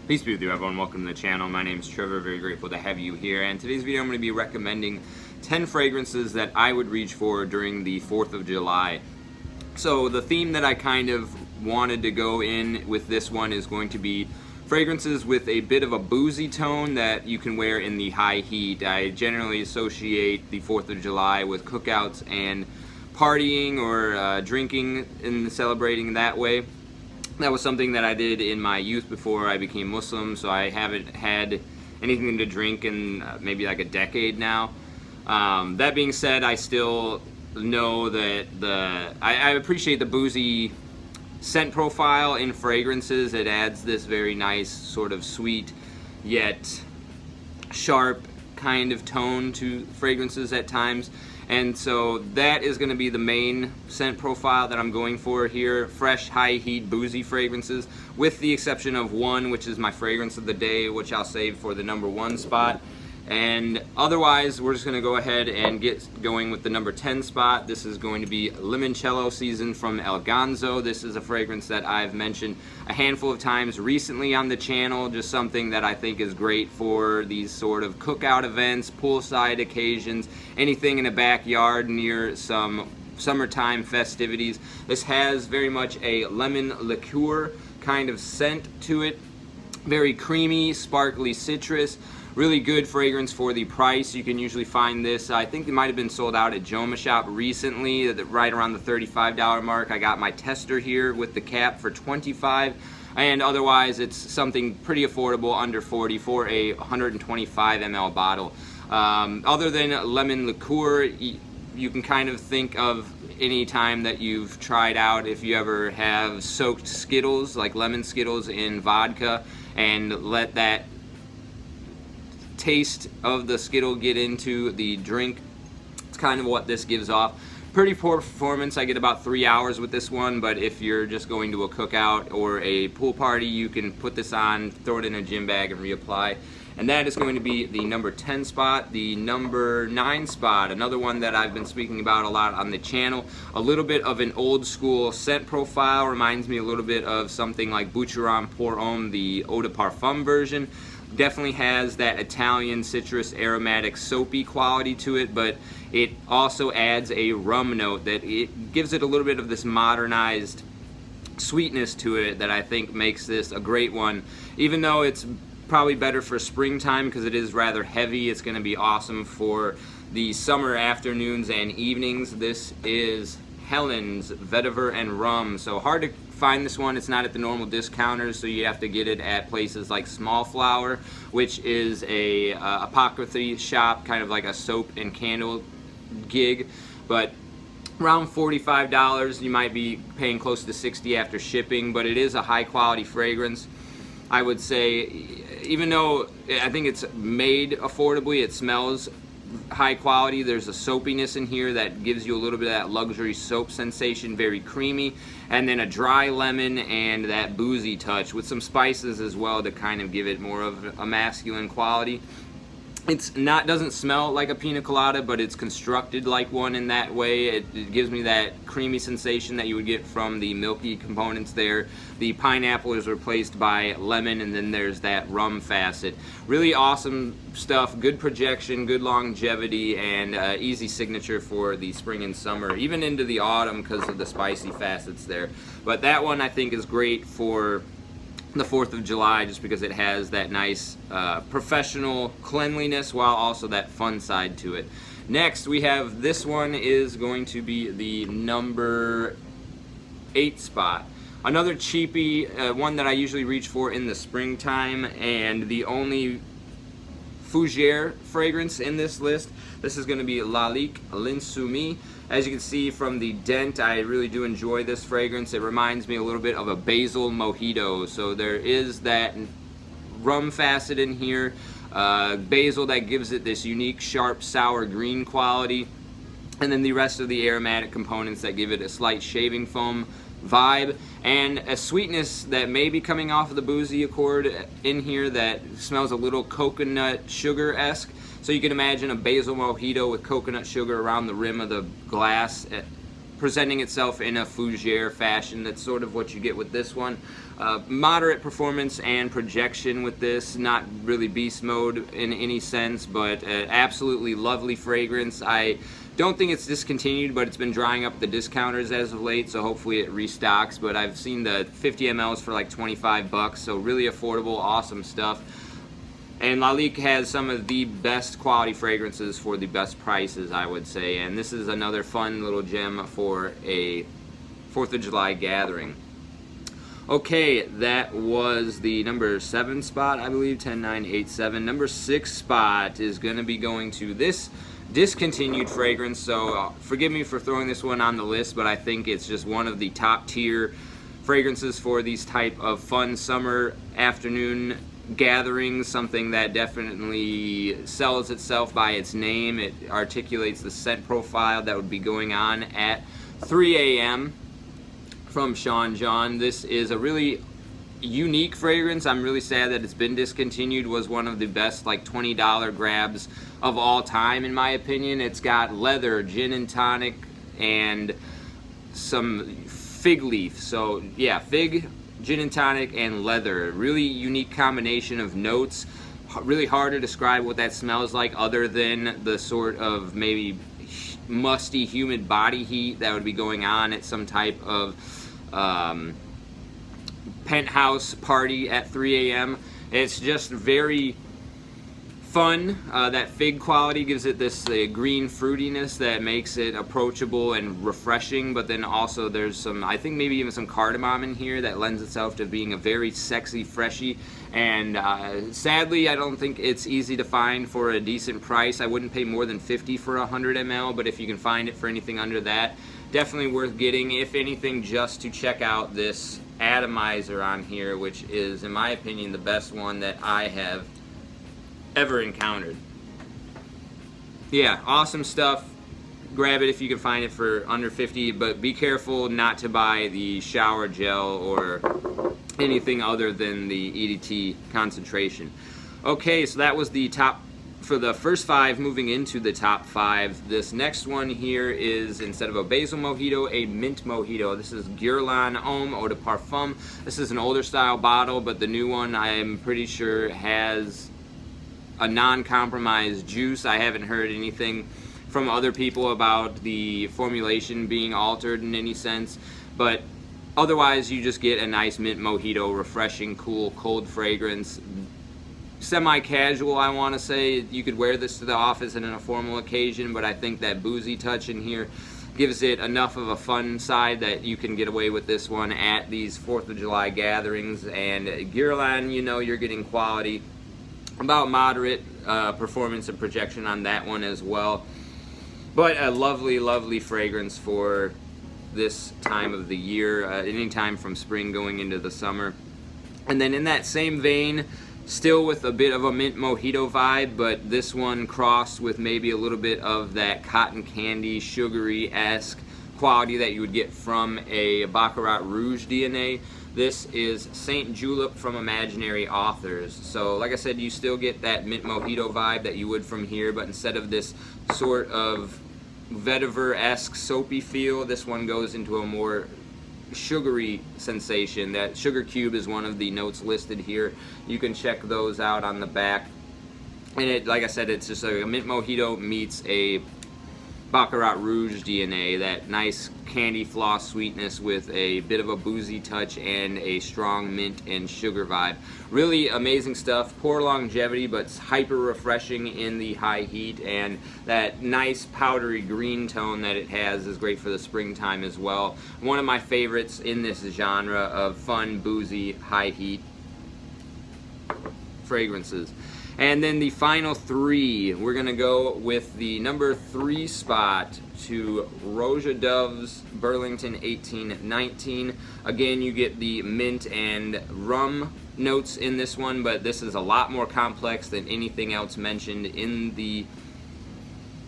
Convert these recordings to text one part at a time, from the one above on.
Peace be with you, everyone. Welcome to the channel. My name is Trevor. Very grateful to have you here. And today's video, I'm going to be recommending 10 fragrances that I would reach for during the 4th of July. So the theme that I kind of wanted to go in with this one is going to be fragrances with a bit of a boozy tone that you can wear in the high heat. I generally associate the 4th of July with cookouts and partying or drinking and celebrating that way. That was something that I did in my youth before I became Muslim, so I haven't had anything to drink in maybe like a decade now. That being said, I still know that I appreciate the boozy scent profile in fragrances. It adds this very nice sort of sweet yet sharp kind of tone to fragrances at times. And so that is going to be the main scent profile that I'm going for here. Fresh, high heat, boozy fragrances, with the exception of one, which is my fragrance of the day, which I'll save for the number 1 spot. And otherwise, we're just going to go ahead and get going with the number 10 spot. This is going to be Limoncello Season from El Ganso. This is a fragrance that I've mentioned a handful of times recently on the channel. Just something that I think is great for these sort of cookout events, poolside occasions, anything in a backyard near some summertime festivities. This has very much a lemon liqueur kind of scent to it. Very creamy, sparkly citrus. Really good fragrance for the price. You can usually find this, I think it might have been sold out at Joma Shop recently, right around the $35 mark. I got my tester here with the cap for $25, and otherwise it's something pretty affordable, under $40 for a 125 ml bottle. Other than lemon liqueur, you can kind of think of any time that you've tried out, if you ever have soaked Skittles, like lemon Skittles in vodka, and let that taste of the Skittle get into the drink. It's kind of what this gives off. Pretty poor performance. I get about 3 hours with this one, but if you're just going to a cookout or a pool party, you can put this on, throw it in a gym bag, and reapply. And that is going to be the number 10 spot. The number 9 spot, another one that I've been speaking about a lot on the channel. A little bit of an old school scent profile. Reminds me a little bit of something like Kurkdjian Pour Homme, the Eau de Parfum version. Definitely has that Italian citrus aromatic soapy quality to it, but it also adds a rum note that it gives it a little bit of this modernized sweetness to it that I think makes this a great one. Even though it's probably better for springtime because it is rather heavy, it's going to be awesome for the summer afternoons and evenings. This is Helan Vetiver Rum. So hard to find this one. It's not at the normal discounters, so you have to get it at places like Small Flower, which is a apothecary shop, kind of like a soap and candle gig, but around $45. You might be paying close to $60 after shipping, but it is a high quality fragrance. I would say, even though I think it's made affordably, it smells high quality. There's a soapiness in here that gives you a little bit of that luxury soap sensation, very creamy, and then a dry lemon and that boozy touch with some spices as well to kind of give it more of a masculine quality. It's not, doesn't smell like a pina colada, but it's constructed like one in that way. It gives me that creamy sensation that you would get from the milky components there. The pineapple is replaced by lemon, and then there's that rum facet. Really awesome stuff, good projection, good longevity, and easy signature for the spring and summer, even into the autumn because of the spicy facets there. But that one I think is great for the 4th of July, just because it has that nice professional cleanliness while also that fun side to it. Next we have, this one is going to be the number 8 spot. Another cheapie, one that I usually reach for in the springtime, and the only fougere fragrance in this list. This is going to be Lalique L'Insoumis. As you can see from the dent, I really do enjoy this fragrance. It reminds me a little bit of a basil mojito. So there is that rum facet in here, basil that gives it this unique sharp sour green quality, and then the rest of the aromatic components that give it a slight shaving foam vibe, and a sweetness that may be coming off of the boozy accord in here that smells a little coconut sugar-esque. So you can imagine a basil mojito with coconut sugar around the rim of the glass, presenting itself in a fougere fashion. That's sort of what you get with this one. Moderate performance and projection with this, not really beast mode in any sense, but absolutely lovely fragrance. I don't think it's discontinued, but it's been drying up the discounters as of late, so hopefully it restocks. But I've seen the 50 mLs for like 25 bucks, so really affordable, awesome stuff. And Lalique has some of the best quality fragrances for the best prices, I would say. And this is another fun little gem for a 4th of July gathering. Okay, that was the number 7 spot, I believe, 10987. Number 6 spot is going to be going to this discontinued fragrance. So forgive me for throwing this one on the list, but I think it's just one of the top tier fragrances for these type of fun summer afternoon gatherings. Something that definitely sells itself by its name. It articulates the scent profile that would be going on at 3 a.m. from Sean John. This is a really unique fragrance. I'm really sad that it's been discontinued. Was one of the best like $20 grabs of all time in my opinion. It's got leather, gin and tonic, and some fig leaf. So yeah, fig, gin and tonic, and leather. Really unique combination of notes. Really hard to describe what that smells like other than the sort of maybe musty, humid body heat that would be going on at some type of penthouse party at 3 a.m. It's just very fun. That fig quality gives it this green fruitiness that makes it approachable and refreshing, but then also there's some, I think maybe even some cardamom in here that lends itself to being a very sexy freshie. And sadly, I don't think it's easy to find for a decent price. I wouldn't pay more than $50 for 100 ml, but if you can find it for anything under that, definitely worth getting, if anything, just to check out this atomizer on here, which is, in my opinion, the best one that I have ever encountered. Yeah, awesome stuff. Grab it if you can find it for under 50, but be careful not to buy the shower gel or anything other than the EDT concentration. Okay, so that was the top for the first 5. Moving into the top 5, this next one here is, instead of a basil mojito, a mint mojito. This is Guerlain Homme Eau de Parfum. This is an older style bottle, but the new one I'm pretty sure has a non-compromised juice. I haven't heard anything from other people about the formulation being altered in any sense, but otherwise you just get a nice mint mojito, refreshing, cool, cold fragrance. Semi-casual, I want to say. You could wear this to the office and in a formal occasion, but I think that boozy touch in here gives it enough of a fun side that you can get away with this one at these 4th of July gatherings. And Guerlain, you know you're getting quality. About moderate performance and projection on that one as well. But a lovely, lovely fragrance for this time of the year, anytime from spring going into the summer. And then in that same vein, still with a bit of a mint mojito vibe, but this one crossed with maybe a little bit of that cotton candy, sugary-esque quality that you would get from a Baccarat Rouge DNA. This is Saint Julep from Imaginary Authors. So like I said, you still get that mint mojito vibe that you would from here, but instead of this sort of vetiver-esque soapy feel, this one goes into a more sugary sensation. That sugar cube is one of the notes listed here. You can check those out on the back. And it, like I said, it's just a mint mojito meets a Baccarat Rouge DNA, that nice candy floss sweetness with a bit of a boozy touch and a strong mint and sugar vibe. Really amazing stuff. Poor longevity, but it's hyper refreshing in the high heat, and that nice powdery green tone that it has is great for the springtime as well. One of my favorites in this genre of fun, boozy, high heat fragrances. And then the final 3, we're going to go with the number 3 spot to Roja Dove's Burlington 1819. Again, you get the mint and rum notes in this one, but this is a lot more complex than anything else mentioned in the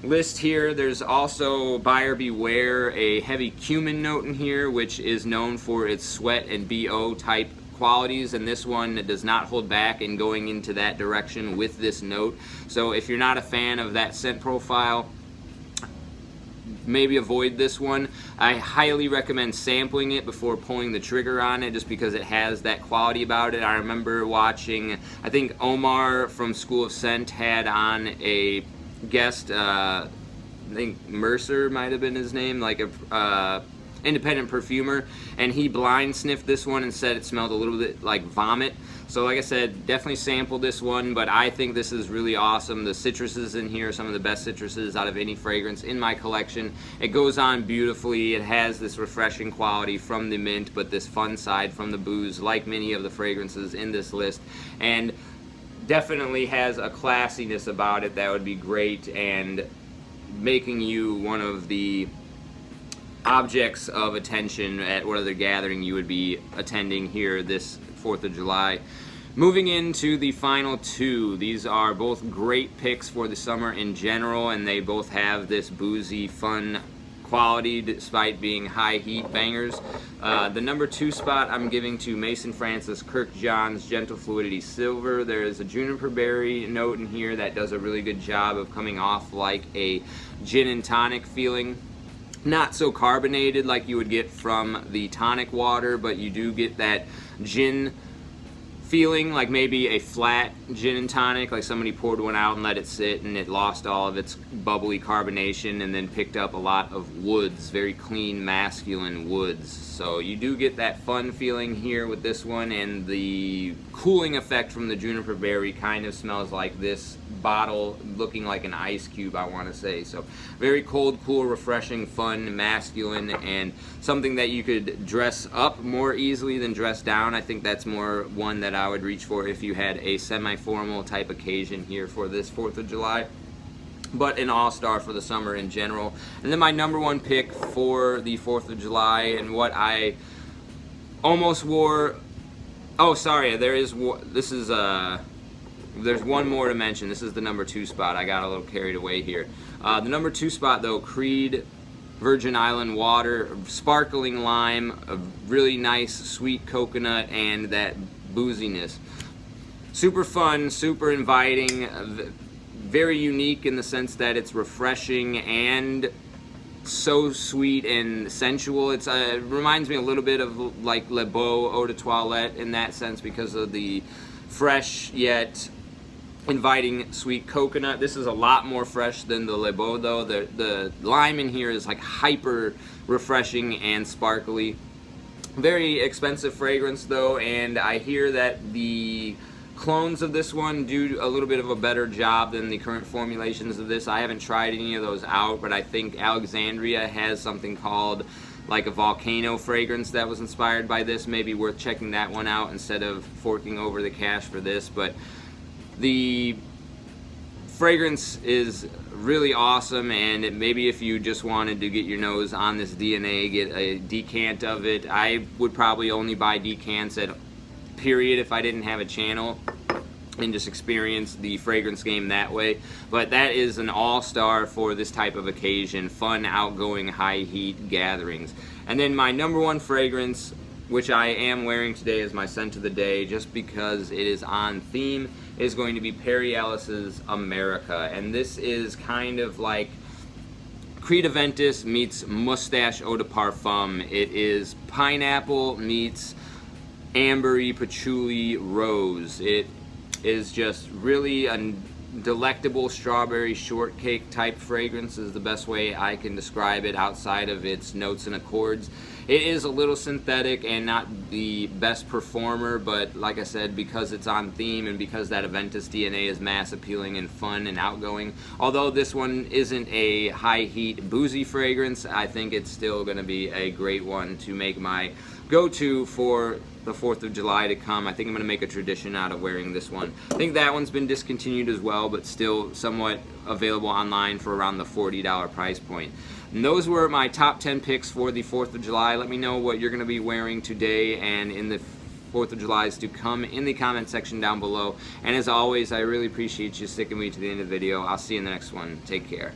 list here. There's also, buyer beware, a heavy cumin note in here, which is known for its sweat and BO type qualities, and this one does not hold back in going into that direction with this note. So if you're not a fan of that scent profile, maybe avoid this one. I highly recommend sampling it before pulling the trigger on it, just because it has that quality about it. I remember watching, I think Omar from School of Scent had on a guest, I think Mercer might have been his name, like a independent perfumer, and he blind sniffed this one and said it smelled a little bit like vomit. So like I said, definitely sample this one, but I think this is really awesome. The citruses in here are some of the best citruses out of any fragrance in my collection. It goes on beautifully. It has this refreshing quality from the mint, but this fun side from the booze, like many of the fragrances in this list, and definitely has a classiness about it that would be great, and making you one of the objects of attention at whatever gathering you would be attending here this 4th of July. Moving into the final two, these are both great picks for the summer in general, and they both have this boozy, fun quality despite being high heat bangers. The number 2 spot I'm giving to Maison Francis Kurkdjian's Gentle Fluidity Silver. There is a juniper berry note in here that does a really good job of coming off like a gin and tonic feeling. Not so carbonated like you would get from the tonic water, but you do get that gin feeling, like maybe a flat gin and tonic, like somebody poured one out and let it sit and it lost all of its bubbly carbonation and then picked up a lot of woods, very clean masculine woods. So you do get that fun feeling here with this one, and the cooling effect from the juniper berry kind of smells like this bottle looking like an ice cube, I want to say. So very cold, cool, refreshing, fun, masculine, and something that you could dress up more easily than dress down. I think that's more one that I would reach for if you had a semi-formal type occasion here for this 4th of July. But an all-star for the summer in general. And then my number 1 pick for the 4th of July, and what I almost wore, oh sorry, there's one more to mention. This is the number 2 spot. I got a little carried away here. The number 2 spot though, Creed Virgin Island Water, sparkling lime, a really nice sweet coconut, and that booziness. Super fun, super inviting, very unique in the sense that it's refreshing and so sweet and sensual. It reminds me a little bit of like Le Beau Eau de Toilette in that sense, because of the fresh yet inviting sweet coconut. This is a lot more fresh than the Le Beau though. The lime in here is like hyper refreshing and sparkly. Very expensive fragrance though, and I hear that the clones of this one do a little bit of a better job than the current formulations of this. I haven't tried any of those out, but I think Alexandria has something called like a volcano fragrance that was inspired by this. Maybe worth checking that one out instead of forking over the cash for this. But the fragrance is really awesome, and maybe if you just wanted to get your nose on this DNA, get a decant of it. I would probably only buy decants at period if I didn't have a channel, and just experience the fragrance game that way. But that is an all-star for this type of occasion, fun, outgoing, high heat gatherings. And then my number 1 fragrance, which I am wearing today as my scent of the day just because it is on theme, is going to be Perry Ellis's America. And this is kind of like Creed Aventus meets Moustache Eau de Parfum. It is pineapple meets ambery patchouli rose. It is just really a delectable strawberry shortcake type fragrance is the best way I can describe it outside of its notes and accords. It is a little synthetic and not the best performer, but like I said, because it's on theme and because that Aventus DNA is mass appealing and fun and outgoing, although this one isn't a high heat boozy fragrance, I think it's still going to be a great one to make my go-to for the 4th of July to come. I think I'm going to make a tradition out of wearing this one. I think that one's been discontinued as well, but still somewhat available online for around the $40 price point. And those were my top 10 picks for the 4th of July. Let me know what you're going to be wearing today and in the 4th of July's to come in the comment section down below. And as always, I really appreciate you sticking with me to the end of the video. I'll see you in the next one. Take care.